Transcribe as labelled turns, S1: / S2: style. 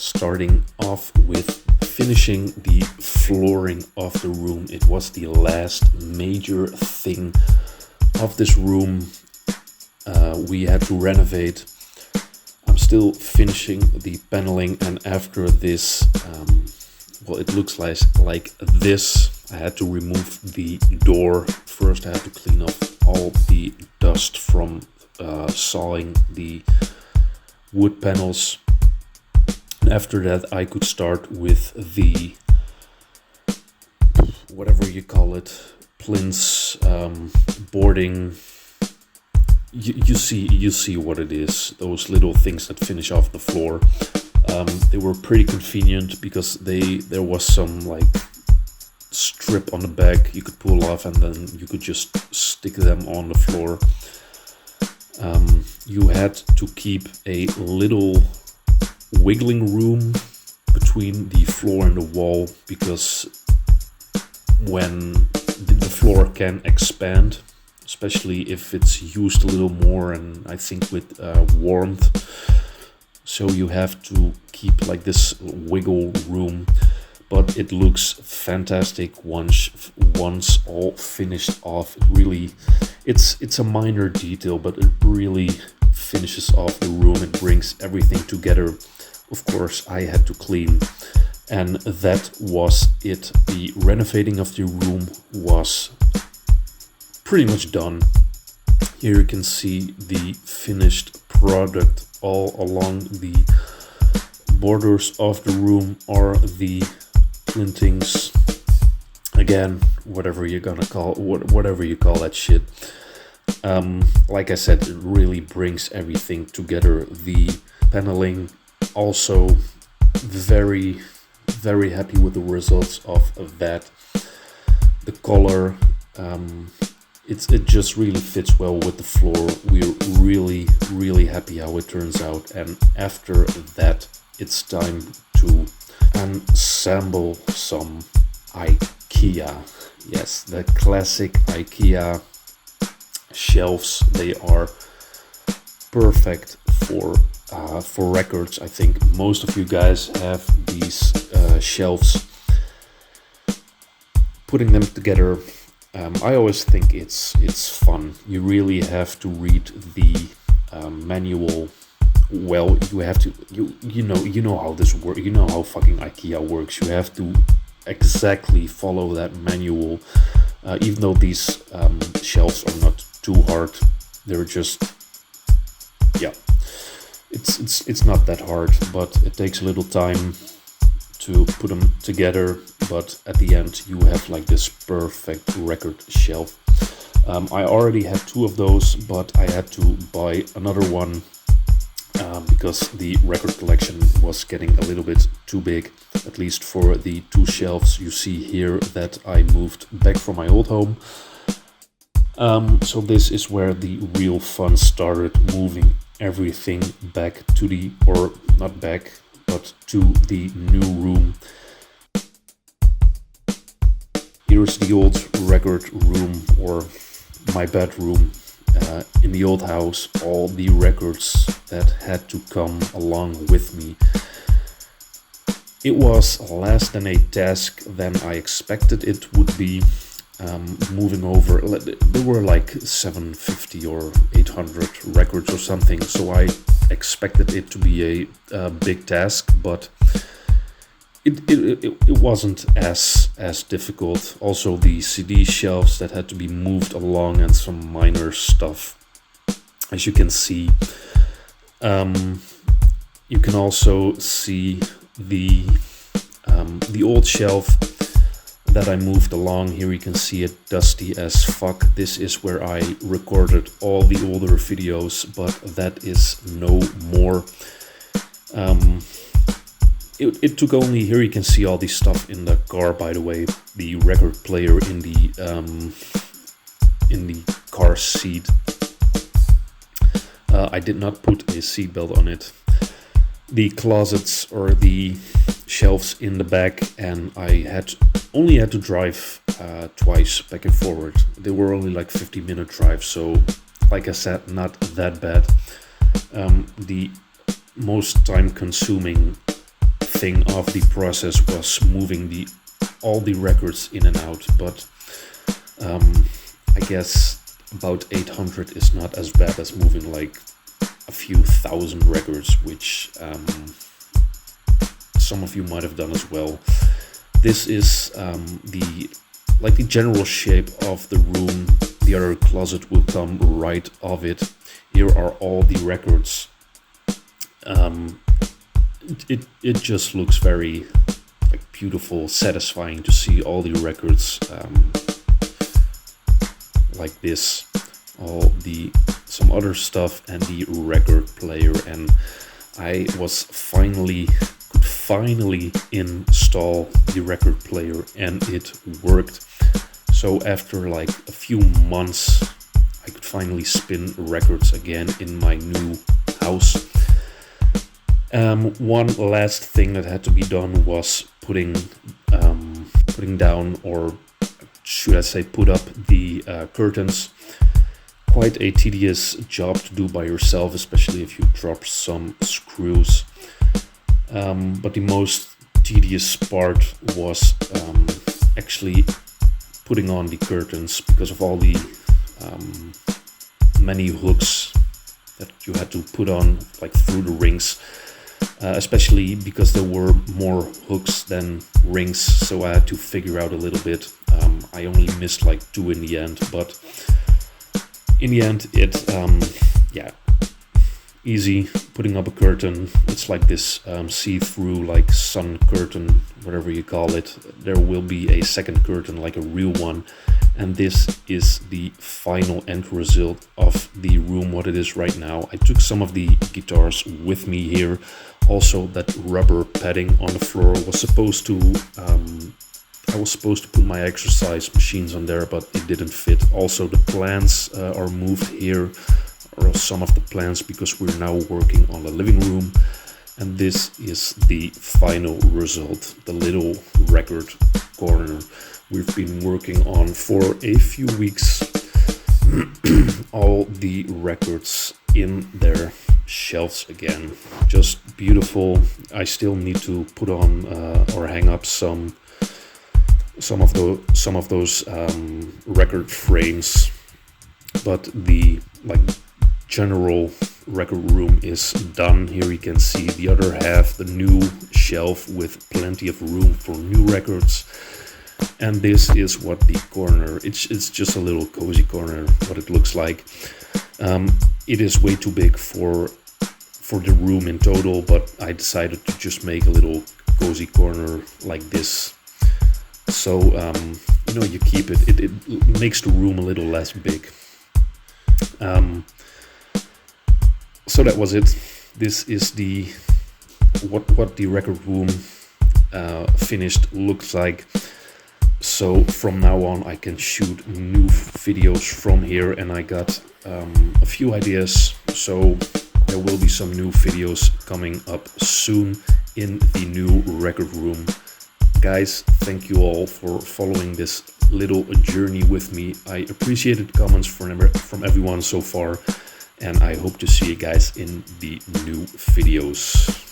S1: starting off with finishing the flooring of the room. It was the last major thing of this room we had to renovate. I'm still finishing the paneling, and after this, it looks like this. I had to remove the door. First I had to clean off all the dust from sawing the wood panels. And after that I could start with the, whatever you call it, plinths, boarding. You see what it is, those little things that finish off the floor. They were pretty convenient because there was some like strip on the back you could pull off, and then you could just stick them on the floor. You had to keep a little wiggling room between the floor and the wall, because when the floor can expand, especially if it's used a little more, and I think with warmth. So you have to keep like this wiggle room, but it looks fantastic once all finished off. It's a minor detail, but it really finishes off the room. It brings everything together. Of course, I had to clean, and that was it. The renovating of the room was pretty much done. Here you can see the finished product. All along the borders of the room are the plinthings. Again, whatever you call that shit. Like I said, it really brings everything together. The paneling, also very, very happy with the results of that. The color, it just really fits well with the floor. We're really, really happy how it turns out. And after that, it's time to ensemble some IKEA. Yes, the classic IKEA shelves. They are perfect for records. I think most of you guys have these shelves. Putting them together, I always think it's fun. You really have to read the manual well. You have to you know how this works. You know how fucking IKEA works. You have to exactly follow that manual. Even though these shelves are not too hard, they're just it's not that hard, but it takes a little time to put them together. But at the end you have like this perfect record shelf. I already had 2 of those, but I had to buy another one because the record collection was getting a little bit too big, at least for the 2 shelves you see here that I moved back from my old home. So this is where the real fun started, moving everything back to the, or not back, but to the new room. Here's the old record room, or my bedroom in the old house. All the records that had to come along with me. It was less than a task than I expected it would be. Moving over, there were like 750 or 800 records or something, so I expected it to be a big task, but it wasn't as difficult. Also the CD shelves that had to be moved along, and some minor stuff. As you can see, you can also see the old shelf that I moved along. Here you can see it dusty as fuck. This is where I recorded all the older videos, but that is no more. It took only, here you can see all the stuff in the car, by the way, the record player in the car seat. I did not put a seatbelt on it. The closets or the shelves in the back, and I only had to drive twice back and forward. They were only like 50-minute drives, so like I said, not that bad. The most time consuming thing of the process was moving all the records in and out, but I guess about 800 is not as bad as moving like a few thousand records, which some of you might have done as well. This is the general shape of the room. The other closet will come right of it. Here are all the records. It just looks very beautiful, satisfying to see all the records like this. Some other stuff and the record player, and I could finally install the record player, and it worked. So after a few months, I could finally spin records again in my new house. One last thing that had to be done was putting down, or should I say put up, the curtains. Quite a tedious job to do by yourself, especially if you drop some screws. But the most tedious part was actually putting on the curtains, because of all the many hooks that you had to put on through the rings, especially because there were more hooks than rings, so I had to figure out a little bit. I only missed 2 in the end, but in the end easy putting up a curtain. It's like this see-through sun curtain, whatever you call it. There will be a second curtain, like a real one, and this is the final end result of the room, what it is right now. I took some of the guitars with me here. Also, that rubber padding on the floor was supposed to I was supposed to put my exercise machines on there, but it didn't fit. Also, the plants are moved here, or some of the plants, because we're now working on the living room. And this is the final result, the little record corner we've been working on for a few weeks. All the records in their shelves again, just beautiful. I still need to put on or hang up some of those record frames, but the general record room is done. Here you can see the other half, the new shelf with plenty of room for new records. And this is what the corner, it's just a little cozy corner, what it looks like. It is way too big for the room in total, but I decided to just make a little cozy corner like this. So you keep it makes the room a little less big. So that was it. This is what the record room finished looks like. So from now on I can shoot new videos from here, and I got a few ideas, so there will be some new videos coming up soon in the new record room. Guys, thank you all for following this little journey with me. I appreciated comments from everyone so far, and I hope to see you guys in the new videos.